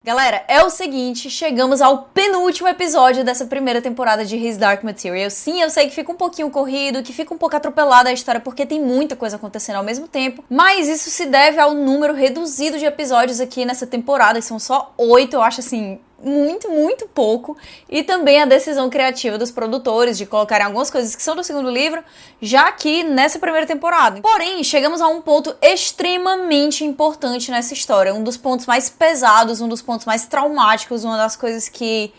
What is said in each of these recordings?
Galera, é o seguinte, chegamos ao penúltimo episódio dessa primeira temporada de His Dark Materials. Sim, eu sei que fica um pouquinho corrido, que fica um pouco atropelada a história porque tem muita coisa acontecendo ao mesmo tempo, mas isso se deve ao número reduzido de episódios aqui nessa temporada, que são só 8, eu acho assim, muito pouco, e também a decisão criativa dos produtores de colocarem algumas coisas que são do segundo livro já aqui nessa primeira temporada. Porém, chegamos a um ponto extremamente importante nessa história, um dos pontos mais pesados, um dos pontos mais traumáticos, uma das coisas que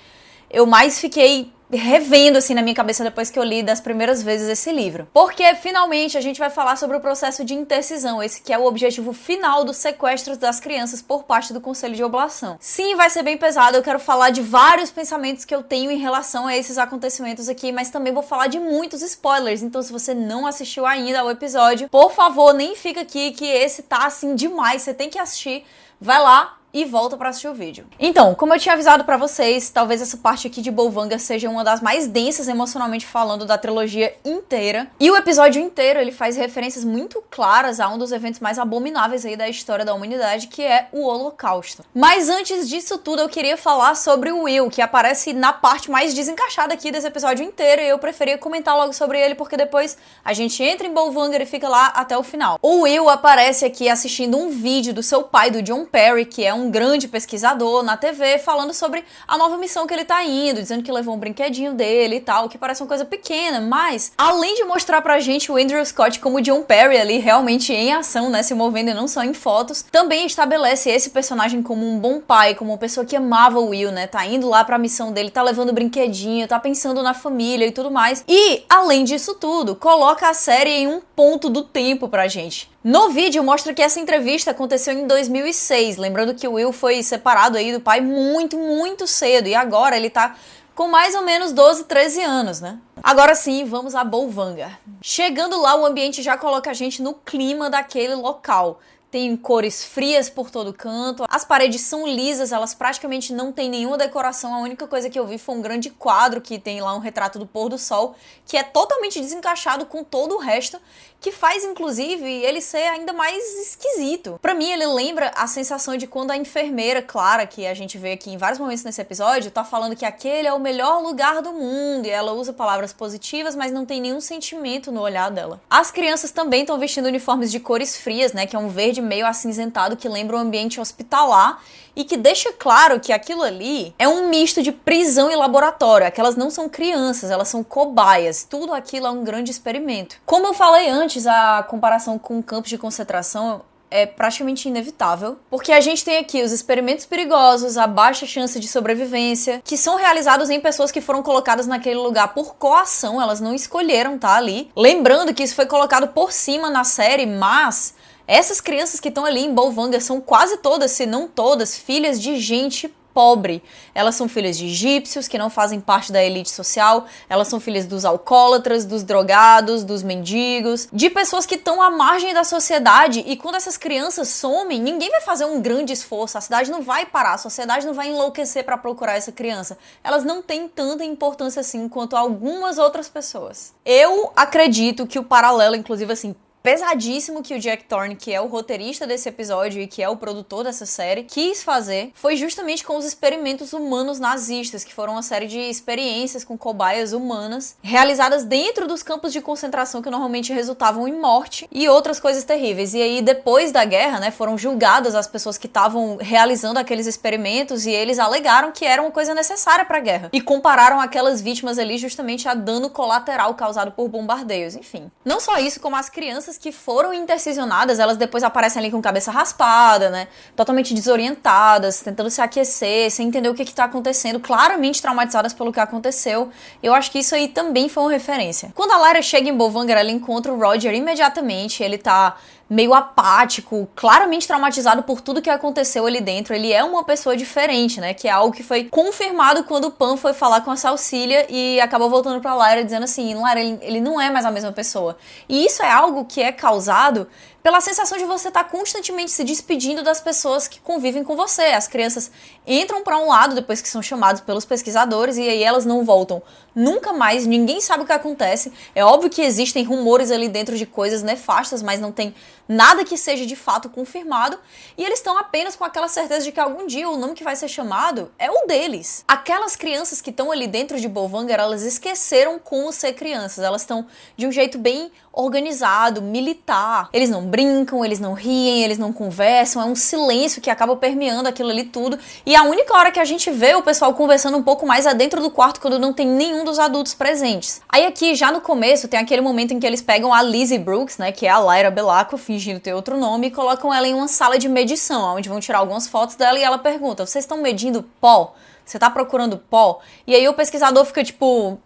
eu mais fiquei revendo assim na minha cabeça depois que eu li das primeiras vezes esse livro. Porque finalmente a gente vai falar sobre o processo de intercisão, esse que é o objetivo final dos sequestros das crianças por parte do Conselho de Oblação. Sim, vai ser bem pesado, eu quero falar de vários pensamentos que eu tenho em relação a esses acontecimentos aqui, mas também vou falar de muitos spoilers, então se você não assistiu ainda ao episódio, por favor, nem fica aqui que esse tá assim demais, você tem que assistir, vai lá e volta pra assistir o vídeo. Então, como eu tinha avisado pra vocês, talvez essa parte aqui de Bolvangar seja uma das mais densas emocionalmente falando da trilogia inteira. E o episódio inteiro, ele faz referências muito claras a um dos eventos mais abomináveis aí da história da humanidade, que é o Holocausto. Mas antes disso tudo, eu queria falar sobre o Will, que aparece na parte mais desencaixada aqui desse episódio inteiro, e eu preferia comentar logo sobre ele, porque depois a gente entra em Bolvangar e fica lá até o final. O Will aparece aqui assistindo um vídeo do seu pai, do Jon Perry, que é um grande pesquisador na TV, falando sobre a nova missão que ele tá indo, dizendo que levou um brinquedinho dele e tal, que parece uma coisa pequena, mas além de mostrar pra gente o Andrew Scott como Jon Perry ali realmente em ação, né, se movendo e não só em fotos, também estabelece esse personagem como um bom pai, como uma pessoa que amava o Will, né, tá indo lá pra missão dele, tá levando brinquedinho, tá pensando na família e tudo mais, e além disso tudo, coloca a série em um ponto do tempo pra gente. No vídeo mostra que essa entrevista aconteceu em 2006, lembrando que o Will foi separado aí do pai muito cedo, e agora ele tá com mais ou menos 12, 13 anos, né? Agora sim, vamos a Bolvangar. Chegando lá, o ambiente já coloca a gente no clima daquele local. Tem cores frias por todo canto, as paredes são lisas, elas praticamente não tem nenhuma decoração, a única coisa que eu vi foi um grande quadro que tem lá um retrato do pôr do sol, que é totalmente desencaixado com todo o resto, que faz inclusive ele ser ainda mais esquisito. Pra mim ele lembra a sensação de quando a enfermeira Clara, que a gente vê aqui em vários momentos nesse episódio, tá falando que aquele é o melhor lugar do mundo, e ela usa palavras positivas, mas não tem nenhum sentimento no olhar dela. As crianças também estão vestindo uniformes de cores frias, né, que é um verde meio acinzentado que lembra um ambiente hospitalar e que deixa claro que aquilo ali é um misto de prisão e laboratório. Aquelas não são crianças, elas são cobaias. Tudo aquilo é um grande experimento. Como eu falei antes, a comparação com campos de concentração é praticamente inevitável, porque a gente tem aqui os experimentos perigosos, a baixa chance de sobrevivência, que são realizados em pessoas que foram colocadas naquele lugar por coação, elas não escolheram estar ali. Lembrando que isso foi colocado por cima na série, mas essas crianças que estão ali em Bolvangar são quase todas, se não todas, filhas de gente pobre. Elas são filhas de egípcios que não fazem parte da elite social, elas são filhas dos alcoólatras, dos drogados, dos mendigos, de pessoas que estão à margem da sociedade, e quando essas crianças somem, ninguém vai fazer um grande esforço, a cidade não vai parar, a sociedade não vai enlouquecer para procurar essa criança. Elas não têm tanta importância assim quanto algumas outras pessoas. Eu acredito que o paralelo, inclusive assim, pesadíssimo que o Jack Thorne, que é o roteirista desse episódio e que é o produtor dessa série, quis fazer foi justamente com os experimentos humanos nazistas, que foram uma série de experiências com cobaias humanas realizadas dentro dos campos de concentração que normalmente resultavam em morte e outras coisas terríveis. E aí, depois da guerra, né, foram julgadas as pessoas que estavam realizando aqueles experimentos e eles alegaram que era uma coisa necessária para a guerra e compararam aquelas vítimas ali justamente a dano colateral causado por bombardeios. Enfim, não só isso, como as crianças que foram intercisionadas, elas depois aparecem ali com cabeça raspada, né, totalmente desorientadas, tentando se aquecer, sem entender o que tá acontecendo, claramente traumatizadas pelo que aconteceu. Eu acho que isso aí também foi uma referência. Quando a Lyra chega em Bolvangar, ela encontra o Roger imediatamente, ele tá meio apático, claramente traumatizado por tudo que aconteceu ali dentro. Ele é uma pessoa diferente, né? Que é algo que foi confirmado quando o Pan foi falar com a Salcília e acabou voltando pra Lyra dizendo assim, Lyra, ele não é mais a mesma pessoa. E isso é algo que é causado pela sensação de você estar constantemente se despedindo das pessoas que convivem com você. As crianças entram para um lado depois que são chamados pelos pesquisadores e aí elas não voltam nunca mais, ninguém sabe o que acontece. É óbvio que existem rumores ali dentro de coisas nefastas, mas não tem nada que seja de fato confirmado, e eles estão apenas com aquela certeza de que algum dia o nome que vai ser chamado é o deles. Aquelas crianças que estão ali dentro de Bolvangar, elas esqueceram como ser crianças, elas estão de um jeito bem organizado, militar. Eles não brincam, eles não riem, eles não conversam, é um silêncio que acaba permeando aquilo ali tudo, e a única hora que a gente vê o pessoal conversando um pouco mais é dentro do quarto, quando não tem nenhum dos adultos presentes. Aí aqui, já no começo, tem aquele momento em que eles pegam a Lizzie Brooks, né, que é a Lyra Belacqua, fingindo ter outro nome, e colocam ela em uma sala de medição, onde vão tirar algumas fotos dela, e ela pergunta: vocês estão medindo pó? Você tá procurando pó? E aí o pesquisador fica tipo: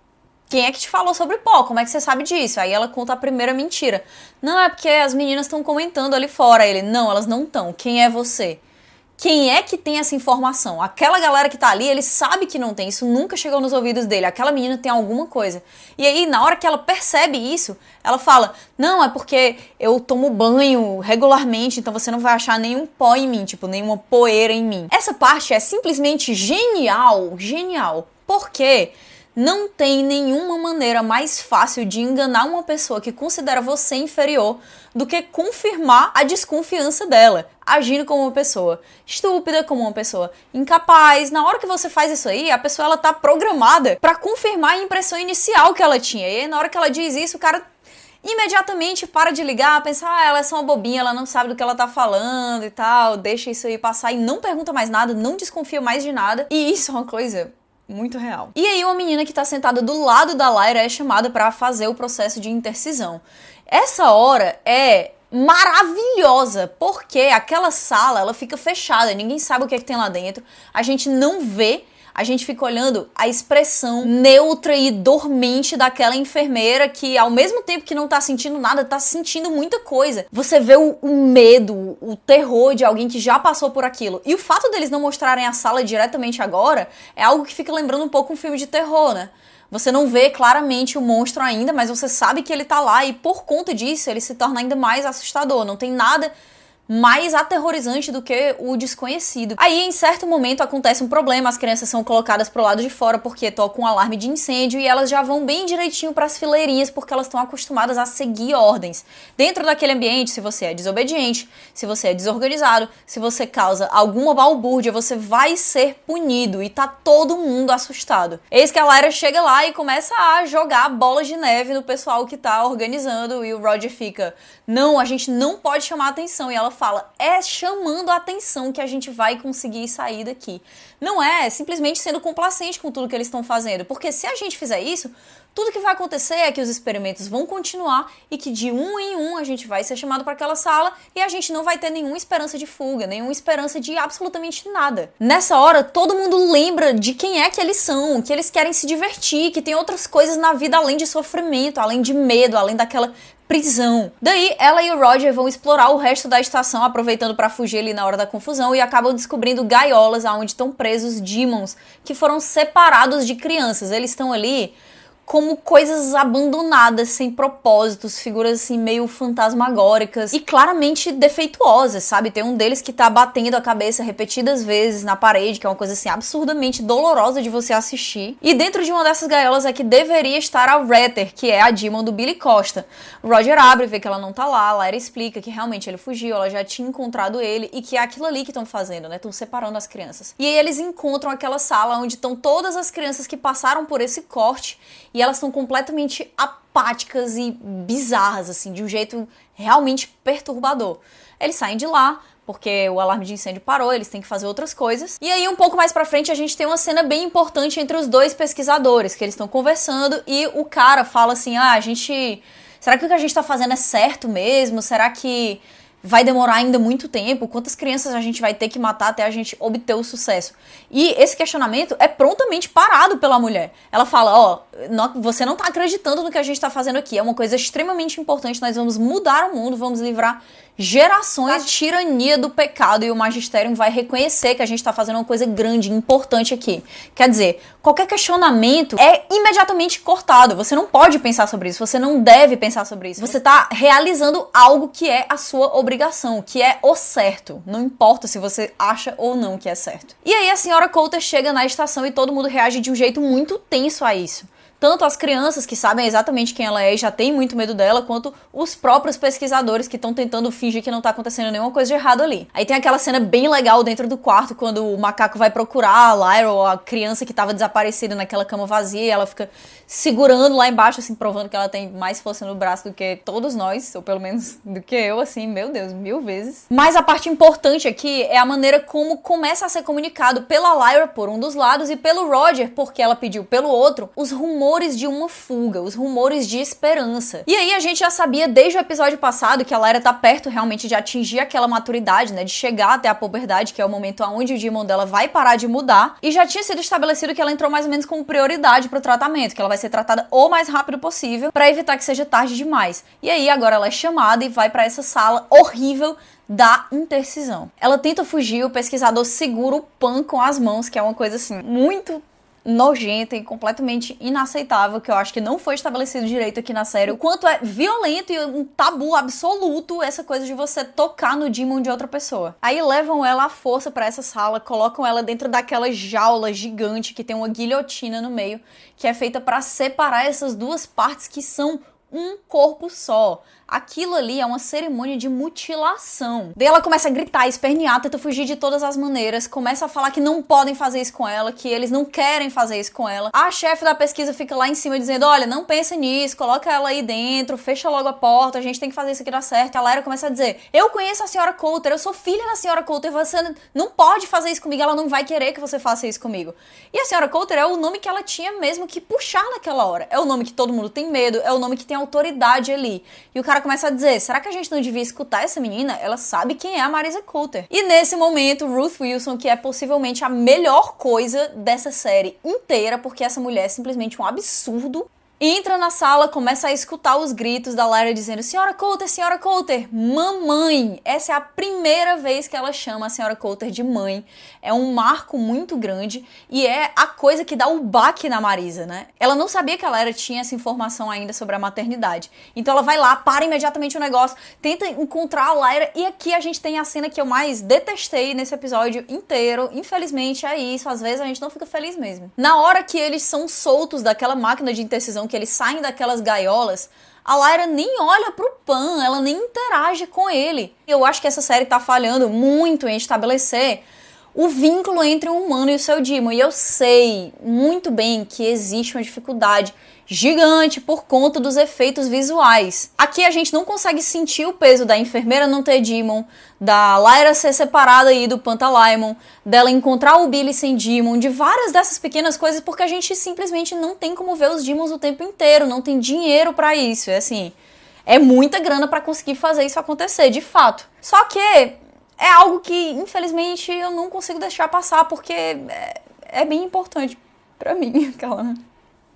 quem é que te falou sobre pó? Como é que você sabe disso? Aí ela conta a primeira mentira. Não, é porque as meninas estão comentando ali fora. Ele: não, elas não estão. Quem é você? Quem é que tem essa informação? Aquela galera que tá ali, ele sabe que não tem, isso nunca chegou nos ouvidos dele, aquela menina tem alguma coisa. E aí, na hora que ela percebe isso, ela fala: não, é porque eu tomo banho regularmente, então você não vai achar nenhum pó em mim, tipo, nenhuma poeira em mim. Essa parte é simplesmente genial, genial. Por quê? Não tem nenhuma maneira mais fácil de enganar uma pessoa que considera você inferior do que confirmar a desconfiança dela, agindo como uma pessoa estúpida, como uma pessoa incapaz. Na hora que você faz isso aí, a pessoa ela tá programada pra confirmar a impressão inicial que ela tinha. E aí, na hora que ela diz isso, o cara imediatamente para de ligar, pensa: ah, ela é só uma bobinha, ela não sabe do que ela tá falando e tal, deixa isso aí passar e não pergunta mais nada, não desconfia mais de nada. E isso é uma coisa muito real. E aí uma menina que tá sentada do lado da Lyra é chamada pra fazer o processo de intercisão. Essa hora é maravilhosa, porque aquela sala, ela fica fechada, ninguém sabe o que é que tem lá dentro, a gente não vê, a gente fica olhando a expressão neutra e dormente daquela enfermeira que, ao mesmo tempo que não tá sentindo nada, tá sentindo muita coisa. Você vê o medo, o terror de alguém que já passou por aquilo. E o fato deles não mostrarem a sala diretamente agora é algo que fica lembrando um pouco um filme de terror, né? Você não vê claramente o monstro ainda, mas você sabe que ele tá lá, e por conta disso ele se torna ainda mais assustador. Não tem nada mais aterrorizante do que o desconhecido. Aí, em certo momento, acontece um problema, as crianças são colocadas pro lado de fora porque toca um alarme de incêndio e elas já vão bem direitinho pras fileirinhas porque elas estão acostumadas a seguir ordens. Dentro daquele ambiente, se você é desobediente, se você é desorganizado, se você causa alguma balbúrdia, você vai ser punido, e tá todo mundo assustado. Eis que a Lyra chega lá e começa a jogar bolas de neve no pessoal que tá organizando, e o Roger fica: não, a gente não pode chamar atenção. E ela fala: é chamando a atenção que a gente vai conseguir sair daqui. Não é simplesmente sendo complacente com tudo que eles estão fazendo, porque se a gente fizer isso, tudo que vai acontecer é que os experimentos vão continuar e que de um em um a gente vai ser chamado para aquela sala e a gente não vai ter nenhuma esperança de fuga, nenhuma esperança de absolutamente nada. Nessa hora, todo mundo lembra de quem é que eles são, que eles querem se divertir, que tem outras coisas na vida além de sofrimento, além de medo, além daquela prisão. Daí, ela e o Roger vão explorar o resto da estação, aproveitando para fugir ali na hora da confusão, e acabam descobrindo gaiolas onde estão presos demons que foram separados de crianças. Eles estão ali como coisas abandonadas, sem propósitos, figuras assim meio fantasmagóricas e claramente defeituosas, sabe? Tem um deles que tá batendo a cabeça repetidas vezes na parede, que é uma coisa assim absurdamente dolorosa de você assistir. E dentro de uma dessas gaiolas é que deveria estar a Rether, que é a Demon do Billy Costa. O Roger abre, vê que ela não tá lá, a Lyra explica que realmente ele fugiu, ela já tinha encontrado ele e que é aquilo ali que estão fazendo, né? Estão separando as crianças. E aí eles encontram aquela sala onde estão todas as crianças que passaram por esse corte, e elas estão completamente apáticas e bizarras, assim, de um jeito realmente perturbador. Eles saem de lá, porque o alarme de incêndio parou, eles têm que fazer outras coisas. E aí, um pouco mais pra frente, a gente tem uma cena bem importante entre os dois pesquisadores, que eles estão conversando, e o cara fala assim: ah, será que o que a gente tá fazendo é certo mesmo? Será que vai demorar ainda muito tempo? Quantas crianças a gente vai ter que matar até a gente obter o sucesso? E esse questionamento é prontamente parado pela mulher. Ela fala: ó, você não tá acreditando no que a gente tá fazendo aqui, é uma coisa extremamente importante, nós vamos mudar o mundo, vamos livrar gerações de tirania do pecado, e o magistério vai reconhecer que a gente tá fazendo uma coisa grande, importante aqui. Quer dizer, qualquer questionamento é imediatamente cortado. Você não pode pensar sobre isso, você não deve pensar sobre isso. Você tá realizando algo que é a sua obrigação, que é o certo. Não importa se você acha ou não que é certo. E aí a senhora Coulter chega na estação e todo mundo reage de um jeito muito tenso a isso. Tanto as crianças, que sabem exatamente quem ela é e já têm muito medo dela, quanto os próprios pesquisadores que estão tentando fingir que não tá acontecendo nenhuma coisa de errado ali. Aí tem aquela cena bem legal dentro do quarto, quando o macaco vai procurar a Lyra, ou a criança que tava desaparecida naquela cama vazia, e ela fica segurando lá embaixo, assim, provando que ela tem mais força no braço do que todos nós, ou pelo menos do que eu, assim, meu Deus, 1000 vezes. Mas a parte importante aqui é a maneira como começa a ser comunicado pela Lyra por um dos lados e pelo Roger, porque ela pediu pelo outro, os rumores de uma fuga, os rumores de esperança. E aí a gente já sabia desde o episódio passado que a Lyra tá perto realmente de atingir aquela maturidade, né, de chegar até a puberdade, que é o momento onde o Demon dela vai parar de mudar, e já tinha sido estabelecido que ela entrou mais ou menos como prioridade pro tratamento, que ela vai ser tratada o mais rápido possível pra evitar que seja tarde demais. E aí agora ela é chamada e vai pra essa sala horrível da intercisão. Ela tenta fugir, o pesquisador segura o Pan com as mãos, que é uma coisa assim muito nojenta e completamente inaceitável, que eu acho que não foi estabelecido direito aqui na série. O quanto é violento e um tabu absoluto essa coisa de você tocar no Demon de outra pessoa. Aí levam ela à força pra essa sala, colocam ela dentro daquela jaula gigante que tem uma guilhotina no meio, que é feita pra separar essas duas partes que são um corpo só. Aquilo ali é uma cerimônia de mutilação. Daí ela começa a gritar, espernear, tenta fugir de todas as maneiras, começa a falar que não podem fazer isso com ela, que eles não querem fazer isso com ela. A chefe da pesquisa fica lá em cima dizendo, olha, não pensa nisso, coloca ela aí dentro, fecha logo a porta, a gente tem que fazer isso aqui dar certo. E a Lyra começa a dizer, eu conheço a senhora Coulter, eu sou filha da senhora Coulter, você não pode fazer isso comigo, ela não vai querer que você faça isso comigo. E a senhora Coulter é o nome que ela tinha mesmo que puxar naquela hora. É o nome que todo mundo tem medo, é o nome que tem autoridade ali. E o cara começa a dizer, será que a gente não devia escutar essa menina? Ela sabe quem é a Marisa Coulter. E nesse momento, Ruth Wilson, que é possivelmente a melhor coisa dessa série inteira, porque essa mulher é simplesmente um absurdo, entra na sala, começa a escutar os gritos da Lyra dizendo, senhora Coulter, mamãe. Essa é a primeira vez que ela chama a senhora Coulter de mãe. É um marco muito grande e é a coisa que dá o baque na Marisa, né? Ela não sabia que a Lyra tinha essa informação ainda sobre a maternidade. Então ela vai lá, para imediatamente o negócio, tenta encontrar a Lyra, e aqui a gente tem a cena que eu mais detestei nesse episódio inteiro. Infelizmente é isso, às vezes a gente não fica feliz mesmo. Na hora que eles são soltos daquela máquina de intercisão, que eles saem daquelas gaiolas, a Lyra nem olha pro Pan, ela nem interage com ele. Eu acho que essa série tá falhando muito em estabelecer o vínculo entre o humano e o seu Demon. E eu sei muito bem que existe uma dificuldade gigante por conta dos efeitos visuais. Aqui a gente não consegue sentir o peso da enfermeira não ter Demon, da Lyra ser separada aí do Pantalaimon, dela encontrar o Billy sem Demon, de várias dessas pequenas coisas, porque a gente simplesmente não tem como ver os Demons o tempo inteiro, não tem dinheiro pra isso. É assim, é muita grana pra conseguir fazer isso acontecer, de fato. Só que é algo que, infelizmente, eu não consigo deixar passar, porque é bem importante pra mim, aquela, né?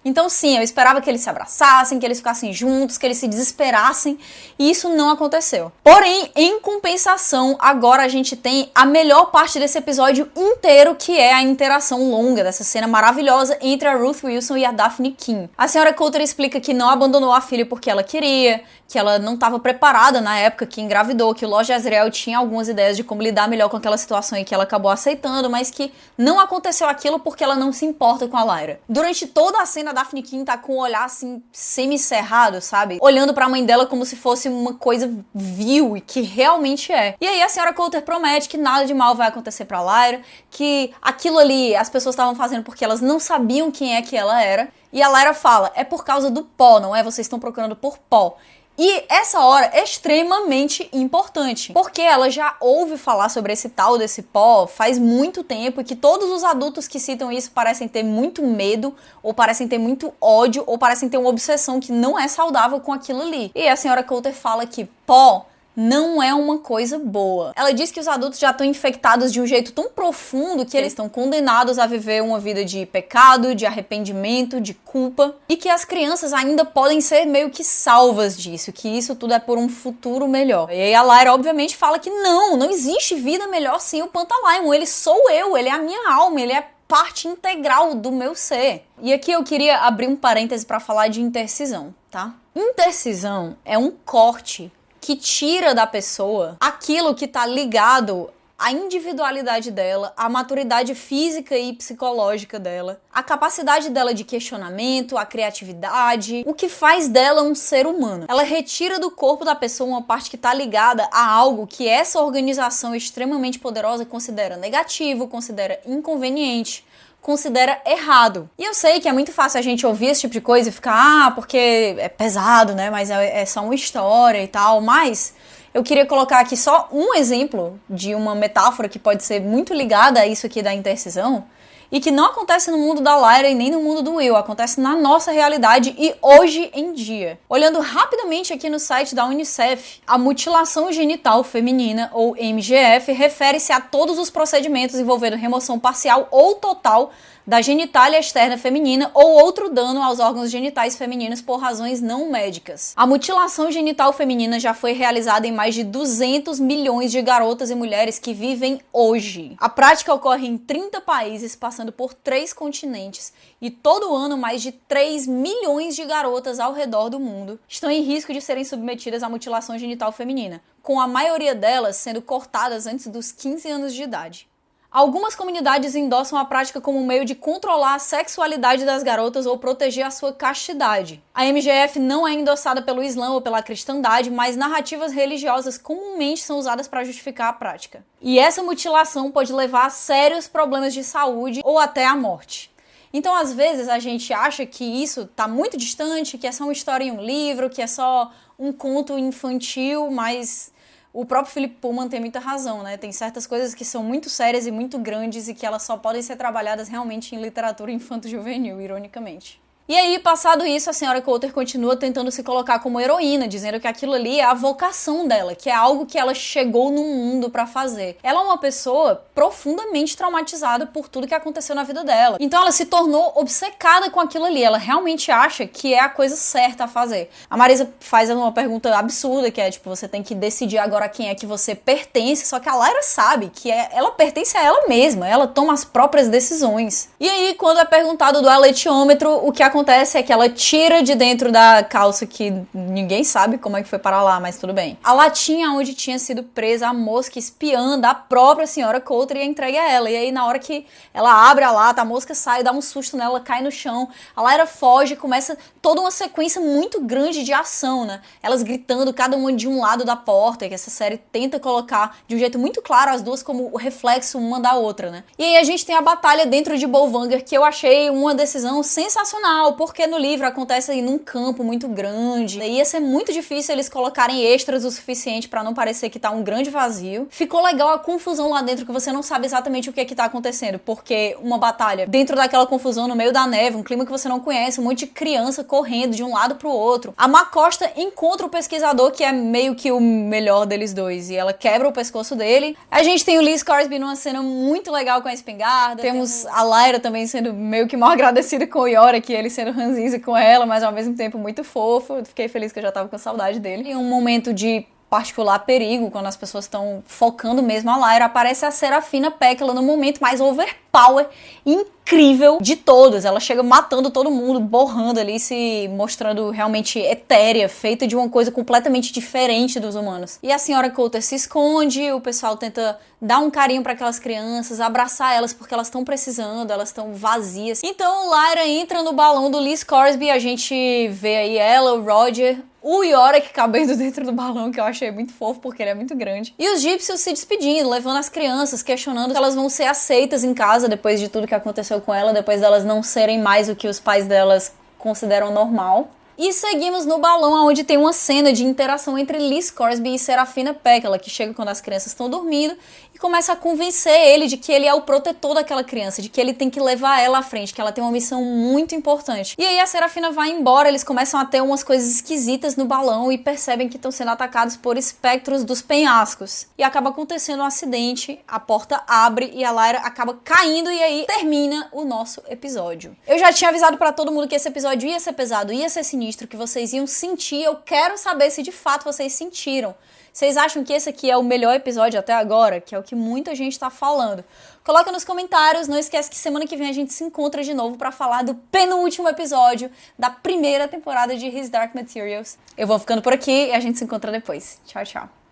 Então sim, eu esperava que eles se abraçassem, que eles ficassem juntos, que eles se desesperassem, e isso não aconteceu. Porém, em compensação, agora a gente tem a melhor parte desse episódio inteiro, que é a interação longa dessa cena maravilhosa entre a Ruth Wilson e a Daphne King. A senhora Coulter explica que não abandonou a filha porque ela queria, que ela não estava preparada na época que engravidou, que o Lord Asriel tinha algumas ideias de como lidar melhor com aquela situação e que ela acabou aceitando, mas que não aconteceu aquilo porque ela não se importa com a Lyra. Durante toda a cena, a Daphne King tá com o olhar assim, semi-cerrado, sabe? Olhando pra mãe dela como se fosse uma coisa vil, e que realmente é. E aí a senhora Coulter promete que nada de mal vai acontecer pra Lyra, que aquilo ali as pessoas estavam fazendo porque elas não sabiam quem é que ela era. E a Lyra fala, é por causa do pó, não é? Vocês estão procurando por pó. E essa hora é extremamente importante, porque ela já ouve falar sobre esse tal desse pó faz muito tempo, e que todos os adultos que citam isso parecem ter muito medo, ou parecem ter muito ódio, ou parecem ter uma obsessão que não é saudável com aquilo ali. E a senhora Coulter fala que pó não é uma coisa boa. Ela diz que os adultos já estão infectados de um jeito tão profundo que eles estão condenados a viver uma vida de pecado, de arrependimento, de culpa, e que as crianças ainda podem ser meio que salvas disso, que isso tudo é por um futuro melhor. E aí a Lyra obviamente fala que não existe vida melhor sem o Pantalaimon, ele sou eu, ele é a minha alma, ele é parte integral do meu ser. E aqui eu queria abrir um parêntese para falar de intercisão, tá? Intercisão é um corte que tira da pessoa aquilo que tá ligado à individualidade dela, à maturidade física e psicológica dela, a capacidade dela de questionamento, a criatividade, o que faz dela um ser humano. Ela retira do corpo da pessoa uma parte que tá ligada a algo que essa organização extremamente poderosa considera negativo, considera inconveniente, considera errado. E eu sei que é muito fácil a gente ouvir esse tipo de coisa e ficar, porque é pesado, né? Mas é só uma história e tal. Mas eu queria colocar aqui só um exemplo de uma metáfora que pode ser muito ligada a isso aqui da intercisão e que não acontece no mundo da Lyra e nem no mundo do Will, acontece na nossa realidade e hoje em dia. Olhando rapidamente aqui no site da Unicef, a mutilação genital feminina, ou MGF, refere-se a todos os procedimentos envolvendo remoção parcial ou total da genitália externa feminina ou outro dano aos órgãos genitais femininos por razões não médicas. A mutilação genital feminina já foi realizada em mais de 200 milhões de garotas e mulheres que vivem hoje. A prática ocorre em 30 países, passando por 3 continentes, e todo ano mais de 3 milhões de garotas ao redor do mundo estão em risco de serem submetidas à mutilação genital feminina, com a maioria delas sendo cortadas antes dos 15 anos de idade. Algumas comunidades endossam a prática como um meio de controlar a sexualidade das garotas ou proteger a sua castidade. A MGF não é endossada pelo Islã ou pela cristandade, mas narrativas religiosas comumente são usadas para justificar a prática. E essa mutilação pode levar a sérios problemas de saúde ou até à morte. Então, às vezes, a gente acha que isso está muito distante, que é só uma história em um livro, que é só um conto infantil, mas o próprio Philip Pullman tem muita razão, né? Tem certas coisas que são muito sérias e muito grandes e que elas só podem ser trabalhadas realmente em literatura infanto-juvenil, ironicamente. E aí, passado isso, a senhora Coulter continua tentando se colocar como heroína, dizendo que aquilo ali é a vocação dela, que é algo que ela chegou no mundo pra fazer. Ela é uma pessoa profundamente traumatizada por tudo que aconteceu na vida dela. Então ela se tornou obcecada com aquilo ali, ela realmente acha que é a coisa certa a fazer. A Marisa faz uma pergunta absurda, que é tipo, você tem que decidir agora a quem é que você pertence, só que a Lyra sabe que ela pertence a ela mesma, ela toma as próprias decisões. E aí, quando é perguntado do aletiômetro, o que acontece é que ela tira de dentro da calça, que ninguém sabe como é que foi parar lá, mas tudo bem, a latinha onde tinha sido presa a mosca espiã da própria senhora Coulter e entrega a ela. E aí, na hora que ela abre a lata, a mosca sai, dá um susto nela, cai no chão, a Lyra foge, começa toda uma sequência muito grande de ação, né? Elas gritando, cada uma de um lado da porta, que essa série tenta colocar de um jeito muito claro as duas como o reflexo uma da outra, né? E aí a gente tem a batalha dentro de Bolvangar, que eu achei uma decisão sensacional, porque no livro acontece aí num campo muito grande, e ia ser muito difícil eles colocarem extras o suficiente pra não parecer que tá um grande vazio. Ficou legal a confusão lá dentro, que você não sabe exatamente o que é que tá acontecendo, porque uma batalha dentro daquela confusão, no meio da neve, um clima que você não conhece, um monte de criança correndo de um lado pro outro. A Macosta encontra o pesquisador, que é meio que o melhor deles dois, e ela quebra o pescoço dele. A gente tem o Lee Scoresby numa cena muito legal com a espingarda. Temos a Lyra também sendo meio que mal agradecida com o Yora, que ele sendo ranzinza com ela, mas ao mesmo tempo muito fofo. Eu fiquei feliz que eu já tava com saudade dele. Em um momento de particular perigo, quando as pessoas estão focando mesmo a Lyra, aparece a Serafina Pekkala no momento mais overpower incrível de todos. Ela chega matando todo mundo, borrando ali, se mostrando realmente etérea, feita de uma coisa completamente diferente dos humanos. E a senhora Coulter se esconde, o pessoal tenta dar um carinho para aquelas crianças, abraçar elas porque elas estão precisando, elas estão vazias. Então Lyra entra no balão do Lee Scoresby, a gente vê aí ela, o Roger, o Yorick cabendo dentro do balão, que eu achei muito fofo porque ele é muito grande. E os Gypsies se despedindo, levando as crianças, questionando se elas vão ser aceitas em casa depois de tudo que aconteceu com ela, depois delas não serem mais o que os pais delas consideram normal. E seguimos no balão, onde tem uma cena de interação entre Lee Scoresby e Serafina Pekkala, que chega quando as crianças estão dormindo e começa a convencer ele de que ele é o protetor daquela criança, de que ele tem que levar ela à frente, que ela tem uma missão muito importante. E aí a Serafina vai embora, eles começam a ter umas coisas esquisitas no balão e percebem que estão sendo atacados por espectros dos penhascos. E acaba acontecendo um acidente, a porta abre e a Lyra acaba caindo e aí termina o nosso episódio. Eu já tinha avisado pra todo mundo que esse episódio ia ser pesado, ia ser sinistro, que vocês iam sentir. Eu quero saber se de fato vocês sentiram. Vocês acham que esse aqui é o melhor episódio até agora? Que é o que muita gente tá falando. Coloca nos comentários, não esquece que semana que vem a gente se encontra de novo pra falar do penúltimo episódio da primeira temporada de His Dark Materials. Eu vou ficando por aqui e a gente se encontra depois. Tchau, tchau.